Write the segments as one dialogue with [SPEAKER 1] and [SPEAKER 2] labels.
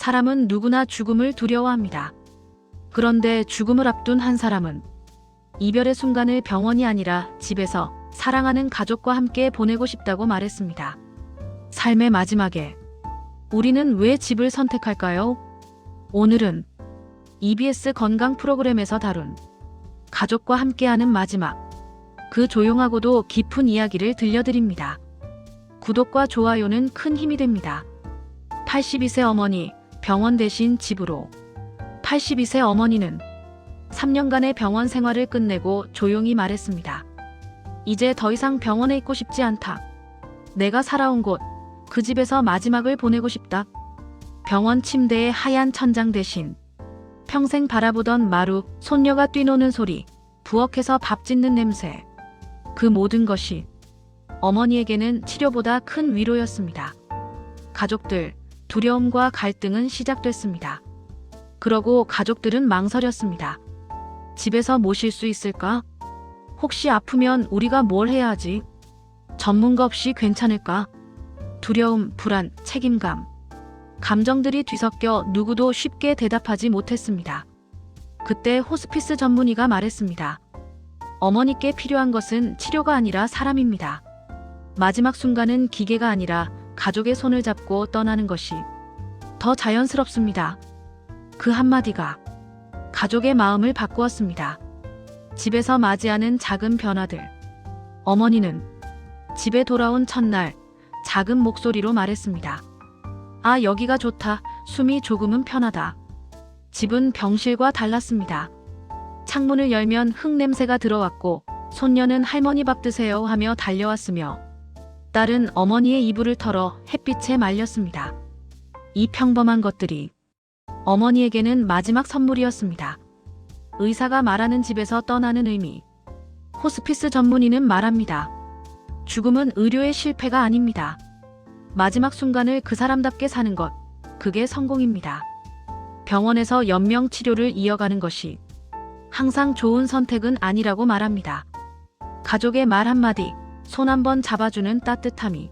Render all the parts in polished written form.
[SPEAKER 1] 사람은 누구나 죽음을 두려워합니다. 그런데 죽음을 앞둔 한 사람은 이별의 순간을 병원이 아니라 집에서 사랑하는 가족과 함께 보내고 싶다고 말했습니다. 삶의 마지막에 우리는 왜 집을 선택할까요? 오늘은 EBS 건강 프로그램에서 다룬 가족과 함께하는 마지막, 그 조용하고도 깊은 이야기를 들려드립니다. 구독과 좋아요는 큰 힘이 됩니다. 82세 어머니, 병원 대신 집으로. 82세 어머니는 3년간의 병원 생활을 끝내고 조용히 말했습니다. 이제 더 이상 병원에 있고 싶지 않다. 내가 살아온 곳, 그 집에서 마지막을 보내고 싶다. 병원 침대의 하얀 천장 대신 평생 바라보던 마루, 손녀가 뛰노는 소리, 부엌에서 밥 짓는 냄새, 그 모든 것이 어머니에게는 치료보다 큰 위로였습니다. 가족들, 두려움과 갈등은 시작됐습니다. 그러고 가족들은 망설였습니다. 집에서 모실 수 있을까? 혹시 아프면 우리가 뭘 해야 하지? 전문가 없이 괜찮을까? 두려움, 불안, 책임감. 감정들이 뒤섞여 누구도 쉽게 대답하지 못했습니다. 그때 호스피스 전문의가 말했습니다. 어머니께 필요한 것은 치료가 아니라 사람입니다. 마지막 순간은 기계가 아니라 가족의 손을 잡고 떠나는 것이 더 자연스럽습니다. 그 한마디가 가족의 마음을 바꾸었습니다. 집에서 맞이하는 작은 변화들. 어머니는 집에 돌아온 첫날 작은 목소리로 말했습니다. 아, 여기가 좋다. 숨이 조금은 편하다. 집은 병실과 달랐습니다. 창문을 열면 흙냄새가 들어왔고 손녀는 할머니 밥 드세요 하며 달려왔으며 딸은 어머니의 이불을 털어 햇빛에 말렸습니다. 이 평범한 것들이 어머니에게는 마지막 선물이었습니다. 의사가 말하는 집에서 떠나는 의미. 호스피스 전문의는 말합니다. 죽음은 의료의 실패가 아닙니다. 마지막 순간을 그 사람답게 사는 것, 그게 성공입니다. 병원에서 연명 치료를 이어가는 것이 항상 좋은 선택은 아니라고 말합니다. 가족의 말 한마디, 손 한번 잡아주는 따뜻함이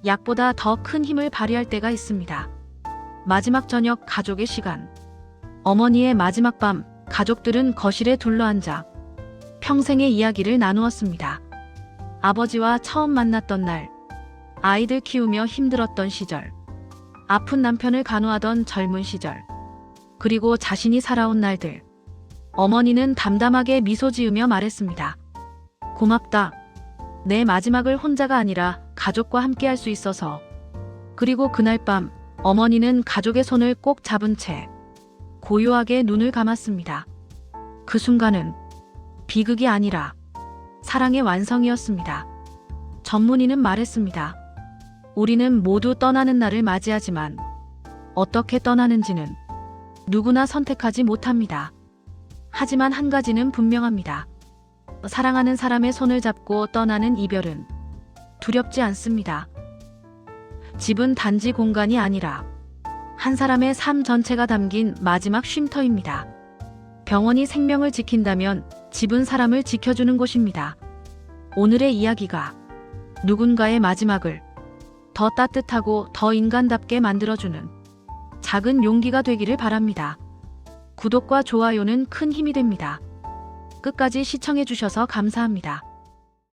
[SPEAKER 1] 약보다 더 큰 힘을 발휘할 때가 있습니다. 마지막 저녁 가족의 시간. 어머니의 마지막 밤, 가족들은 거실에 둘러앉아 평생의 이야기를 나누었습니다. 아버지와 처음 만났던 날, 아이들 키우며 힘들었던 시절, 아픈 남편을 간호하던 젊은 시절, 그리고 자신이 살아온 날들. 어머니는 담담하게 미소 지으며 말했습니다. 고맙다. 내 마지막을 혼자가 아니라 가족과 함께 할 수 있어서. 그리고 그날 밤 어머니는 가족의 손을 꼭 잡은 채 고요하게 눈을 감았습니다. 그 순간은 비극이 아니라 사랑의 완성이었습니다. 전문의는 말했습니다. 우리는 모두 떠나는 날을 맞이하지만 어떻게 떠나는지는 누구나 선택하지 못합니다. 하지만 한 가지는 분명합니다. 사랑하는 사람의 손을 잡고 떠나는 이별은 두렵지 않습니다. 집은 단지 공간이 아니라 한 사람의 삶 전체가 담긴 마지막 쉼터입니다. 병원이 생명을 지킨다면 집은 사람을 지켜주는 곳입니다. 오늘의 이야기가 누군가의 마지막을 더 따뜻하고 더 인간답게 만들어주는 작은 용기가 되기를 바랍니다. 구독과 좋아요는 큰 힘이 됩니다. 끝까지 시청해주셔서 감사합니다.